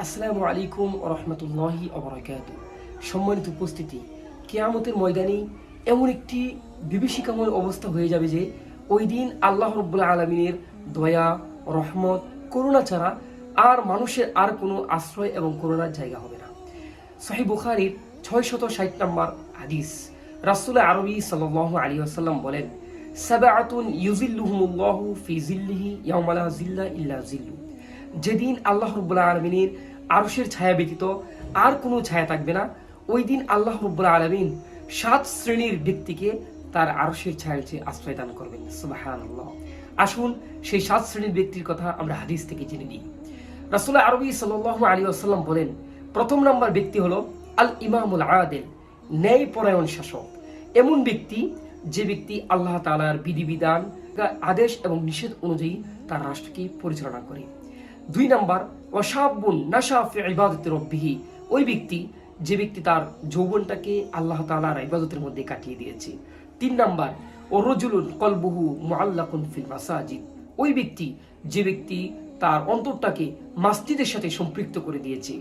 আসসালামু আলাইকুম ওয়া রাহমাতুল্লাহি ওয়া বারাকাতুহু। সম্মানিত উপস্থিতি, কিয়ামতের ময়দানে এমন একটি বিভীষিকাময় অবস্থা হয়ে যাবে যে ওই দিন আল্লাহ রাব্বুল আলামিনের দয়া, রহমত, করুণা ছাড়া আর মানুষের আর কোনো আশ্রয় এবং করুণার জায়গা হবে না। সহিহ বুখারীর 660 নম্বর হাদিস, রাসূল আরবি সাল্লাল্লাহু আলাইহি ওয়াসাল্লাম বলেন, সাবআতুন ইউজিল্লুহুমুল্লাহু ফি জিল্লিহি ইয়াওমা লা জিল্লা ইল্লা জিল্লু। যেদিন আল্লাহ রাব্বুল আলামিনের আরশের ছায়া ব্যতীত আর কোনো ছায়া থাকবে না, ওই দিন আল্লাহ রাব্বুল আলামিন 7 শ্রেণীর ব্যক্তিকে তার আরশের ছায়ার নিচে আশ্রয় দান করবেন। সুবহানাল্লাহ। আসুন সেই 7 শ্রেণীর ব্যক্তির কথা আমরা হাদিস থেকে জেনে নিই। রাসূল আরবি সাল্লাল্লাহু আলাইহি ওয়াসাল্লাম বলেন, প্রথম নাম্বার ব্যক্তি হলো আল ইমামুল আদিল, ন্যায়পরায়ণ শাসক। এমন ব্যক্তি যে ব্যক্তি আল্লাহ তাআলার বিধিবিধান, আদেশ এবং নিষেধ অনুযায়ী তার রাষ্ট্রকে পরিচালনা করে। 2 নাম্বার ওয়াশাবুন নাশা ফি ইবাদাতি রাব্বিহি, ওই ব্যক্তি যে ব্যক্তি তার যৌবনটাকে আল্লাহ তাআলার ইবাদতের মধ্যে কাটিয়ে দিয়েছে। 3 নাম্বার ওয়ারাজুলুন কলবুহু মুআল্লাকুন ফিল মাসাজিদ, ওই ব্যক্তি যে ব্যক্তি তার অন্তরটাকে মসজিদের সাথে সম্পৃক্ত করে দিয়েছে।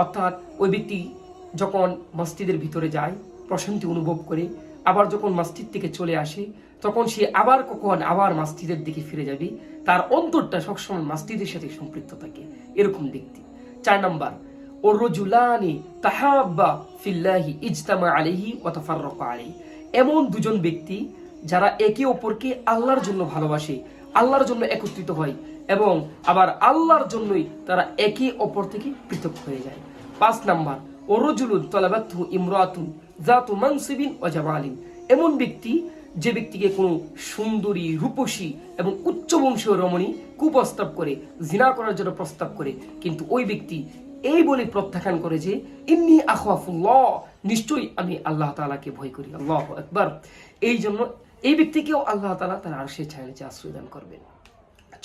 অর্থাৎ ওই ব্যক্তি যখন মসজিদের ভিতরে যায় প্রশান্তি অনুভব করে, আবার যখন মসজিদ থেকে চলে আসে তখন সে আবার মসজিদের দিকে ফিরে যাবে, তার অন্তরটা সবসময় মসজিদের সাথে সম্পৃক্ত থাকে, এরকম ব্যক্তি। 4 নাম্বার ওয়ারাজুলানি তাহাব্বা ফিল্লাহি ইজতামা আলাইহি ওয়া তাফাররাকা আলাইহি, এমন দুজন ব্যক্তি যারা একে অপরকে আল্লাহর জন্য ভালোবাসে, আল্লাহর জন্য একত্রিত হয় এবং আবার আল্লাহর জন্যই তারা একে অপর থেকে পৃথক হয়ে যায়। 5 নাম্বার ওয়ারাজুলুন তালাবাতহু ইমরাতুন যাতু মানসিবিন ওয়া জামালিন, এমন ব্যক্তি যে ব্যক্তিকে কোনো সুন্দরী, রূপসী এবং উচ্চ বংশীয় রমণী কুপ্রস্তাব করে, জিনা করার জন্য প্রস্তাব করে, কিন্তু ওই ব্যক্তি এই বলে প্রত্যাখ্যান করে যে ইন্নী আখাফুল্লাহ, নিশ্চয়ই আমি আল্লাহ তাআলাকে ভয় করি। আল্লাহু আকবার। এই জন্য এই ব্যক্তিকেও আল্লাহ তাআলা তার আরশের ছায়ার নিচে আশ্রয় দান করবেন।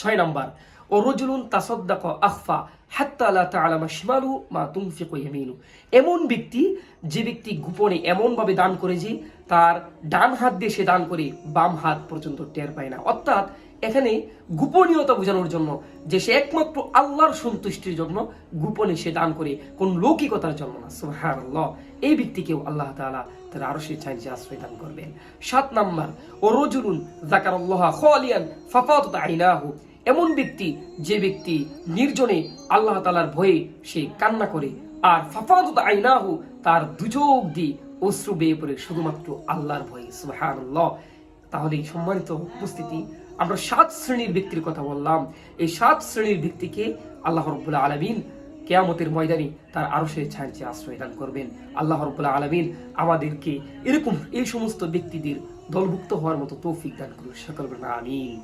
6 নাম্বার ওয়ারাজুলুন তাসাদ্দাকা আখফা হাত্তা লা তা'লামা শিমালু মা তুনফিকু ইয়ামিনু, এমন ব্যক্তি যে ব্যক্তি গোপনে এমন ভাবে দান করে যে তার ডান হাত দিয়ে সে দান করে বাম হাত পর্যন্ত টের পায় না। অর্থাৎ এখানে গোপনীয়তা বোঝানোর জন্য যে সে একমাত্র আল্লাহর সন্তুষ্টির জন্য গোপনে সে দান করে, কোন লৌকিকতার জন্য না। সুবহানাল্লাহ। এই ব্যক্তিকেও আল্লাহ তাআলা তার আরশের ছায়ার নিচে আশ্রয় দান করবেন। 7 নাম্বার ওয়ারাজুলুন যাকারাল্লাহা খালিয়ান ফাফাদাত আইনাহু, এমন ব্যক্তি যে ব্যক্তি নির্জনে আল্লাহ তাআলার ভয়ে সে কান্না করে, আর ফাফাদাত আইনাহু, তার দুচোখ দিয়ে অশ্রু বেয়ে পড়ে শুধুমাত্র আল্লাহর ভয়ে। সুবহানাল্লাহ। তাহলে সম্মানিত উপস্থিতি, আমরা 7 শ্রেণীর ব্যক্তির কথা বললাম। এই 7 শ্রেণীর ব্যক্তিকে আল্লাহ রাব্বুল আলামিন কিয়ামতের ময়দানে তার আরশের ছায়ার নিচে আশ্রয় দান করবেন। আল্লাহ রাব্বুল আলামিন আমাদেরকে এরকম এই সমস্ত ব্যক্তিদের দলভুক্ত হওয়ার মতো তৌফিক দান করুন। সকল বলেন আমিন।